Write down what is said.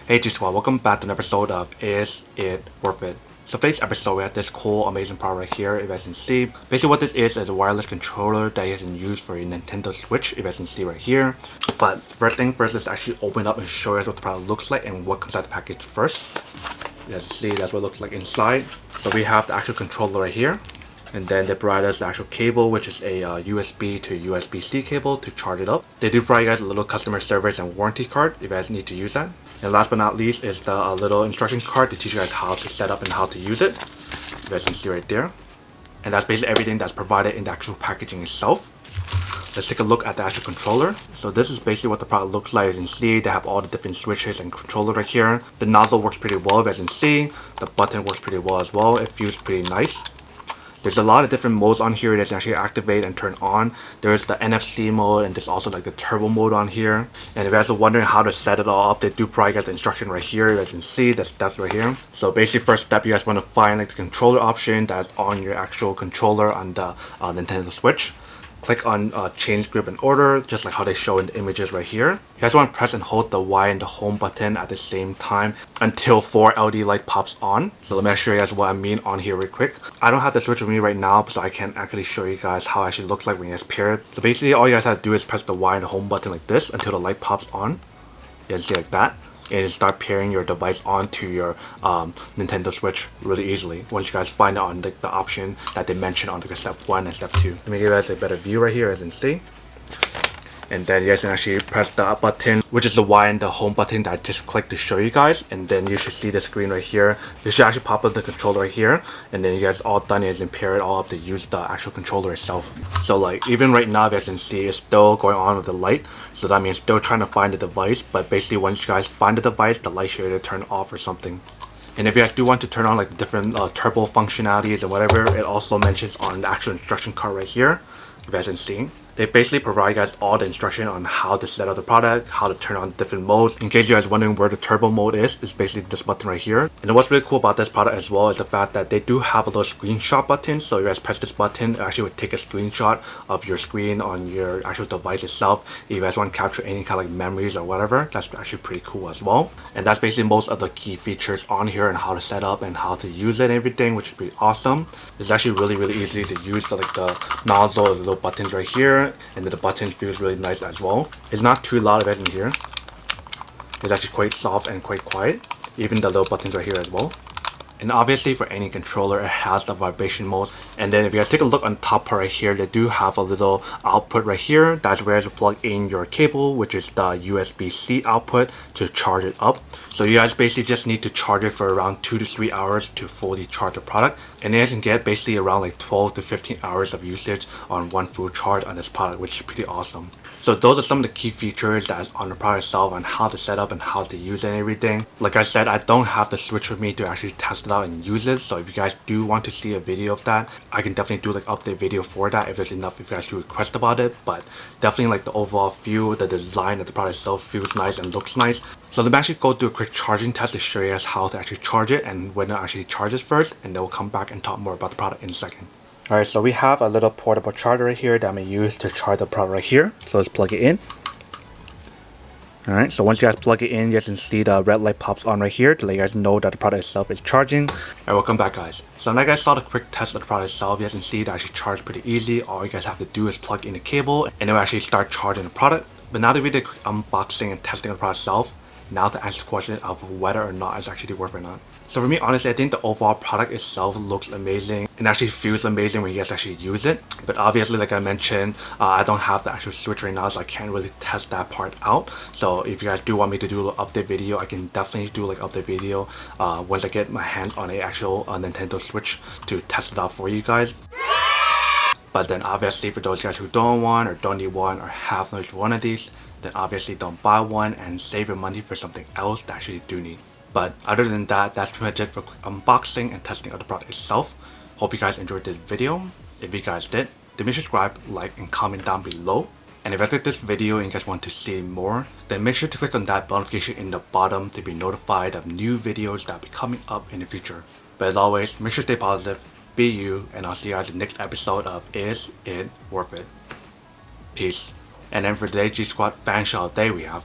Hey G Squad, welcome back to an episode of Is It Worth It? So today's episode we have this cool amazing product right here. If you guys can see, basically what this is a wireless controller that you can use for a Nintendo Switch. If you guys can see right here. But first thing first, let's actually open it up and show you guys what the product looks like and what comes out of the package first. You guys can see that's what it looks like inside. So we have the actual controller right here. And then they provide us the actual cable, which is a USB to USB-C cable to charge it up. They do provide you guys a little customer service and warranty card if you guys need to use that. And last but not least is the little instruction card to teach you guys how to set up and how to use it. You guys can see right there. And that's basically everything that's provided in the actual packaging itself. Let's take a look at the actual controller. So this is basically what the product looks like. As you can see, they have all the different switches and controller right here. The nozzle works pretty well, as you can see. The button works pretty well as well. It feels pretty nice. There's a lot of different modes on here that you can actually activate and turn on. There's the NFC mode and there's also like the turbo mode on here. And if you guys are wondering how to set it all up, they do provide you guys the instruction right here. As you can see, the steps right here. So basically first step, you guys want to find like the controller option that's on your actual controller on the Nintendo Switch. Click on change grip and order, just like how they show in the images right here. You guys want to press and hold the Y and the home button at the same time until 4 LED light pops on. So let me show you guys what I mean on here real quick. I don't have the Switch with me right now, so I can't actually show you guys how it actually looks like when you guys pair it. So basically all you guys have to do is press the Y and the home button like this until the light pops on. You can see like that. And start pairing your device onto your Nintendo Switch really easily once you guys find out on the option that they mentioned on step 1 and step 2. Let me give you guys a better view right here, as you can see. And then you guys can actually press the button, which is the Y and the home button that I just clicked to show you guys. And then you should see the screen right here. You should actually pop up the controller right here. And then you guys all done is and pair it all up to use the actual controller itself. So like even right now, you guys can see it's still going on with the light. So that means still trying to find the device. But basically once you guys find the device, the light should either turn off or something. And if you guys do want to turn on like different turbo functionalities or whatever, it also mentions on the actual instruction card right here. If you guys can see. They basically provide you guys all the instruction on how to set up the product, how to turn on different modes. In case you guys are wondering where the turbo mode is, it's basically this button right here. And what's really cool about this product as well is the fact that they do have a little screenshot button. So you guys press this button, it actually would take a screenshot of your screen on your actual device itself. If you guys want to capture any kind of like memories or whatever, that's actually pretty cool as well. And that's basically most of the key features on here and how to set up and how to use it and everything, which is pretty awesome. It's actually really easy to use like the nozzle, the little buttons right here. And then the button feels really nice as well. It's not too loud of it in here. It's actually quite soft and quite quiet. Even the little buttons right here as well. And obviously for any controller, it has the vibration mode. And then if you guys take a look on the top part right here, they do have a little output right here. That's where you plug in your cable, which is the USB-C output to charge it up. So you guys basically just need to charge it for around 2 to 3 hours to fully charge the product. And then you can get basically around like 12 to 15 hours of usage on one full charge on this product, which is pretty awesome. So those are some of the key features that's on the product itself and how to set up and how to use it and everything. Like I said, I don't have the Switch with me to actually test it out and use it. So if you guys do want to see a video of that, I can definitely do like update video for that if there's enough if you guys do request about it. But definitely like the overall feel, the design of the product itself feels nice and looks nice. So let me actually go do a quick charging test to show you guys how to actually charge it and when it actually charges first, and then we'll come back and talk more about the product in a second. Alright, so we have a little portable charger right here that I'm going to use to charge the product right here. So let's plug it in. Alright, so once you guys plug it in, you guys can see the red light pops on right here to let you guys know that the product itself is charging. Alright, welcome back guys. So now you guys saw the quick test of the product itself. You guys can see it actually charges pretty easy. All you guys have to do is plug in the cable and it will actually start charging the product. But now that we did quick unboxing and testing of the product itself, now to answer the question of whether or not it's actually worth it or not. So for me, honestly, I think the overall product itself looks amazing and actually feels amazing when you guys actually use it. But obviously, like I mentioned, I don't have the actual Switch right now, so I can't really test that part out. So if you guys do want me to do an update video, I can definitely do like update video once I get my hands on a actual Nintendo Switch to test it out for you guys. But then obviously for those guys who don't want or don't need one or have no one of these, then obviously don't buy one and save your money for something else that actually do need. But other than that, that's pretty much it for quick unboxing and testing of the product itself. Hope you guys enjoyed this video. If you guys did, then make sure to subscribe, like, and comment down below. And if you like this video and you guys want to see more, then make sure to click on that bell notification in the bottom to be notified of new videos that will be coming up in the future. But as always, make sure to stay positive, be you, and I'll see you guys in the next episode of Is It Worth It? Peace. And then for today's G Squad fan shout day we have